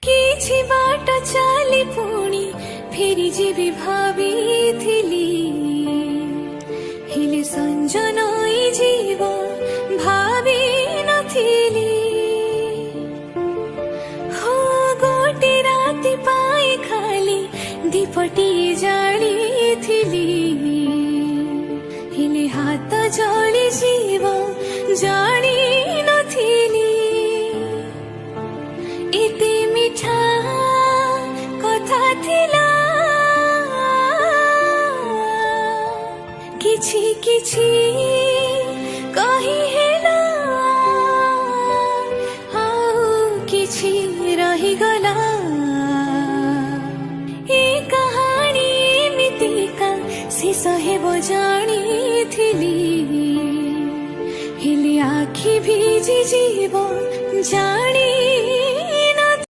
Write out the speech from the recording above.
କିଛି ବାଟ ଚାଲି ପୁଣି ଫେରି ଯିବି ଭାବିଥିଲି, ହେଲେ ସଞ୍ଜନ ଯିବ ଭାବି ନଥିଲି। ହୋ ଗୋଟେ ରାତି ପାଇଁ ଖାଲି ଦୀପଟିଏ ଜାଳିଥିଲି, ହେଲେ ହାତ ଜଳି ଯିବ ଜାଣି ନଥିଲି। ଏତେ ମିଠା କଥା ଥିଲା, କିଛି କିଛି କହି ହେଲା, ଆଉ କିଛି ରହିଗଲା। ଏ କାହାଣୀ ଏମିତିକା ଶେଷ ହେବ ଜାଣିଥିଲି, ହେଲେ ଆଖି ଭିଜି ଯିବ ଜାଣି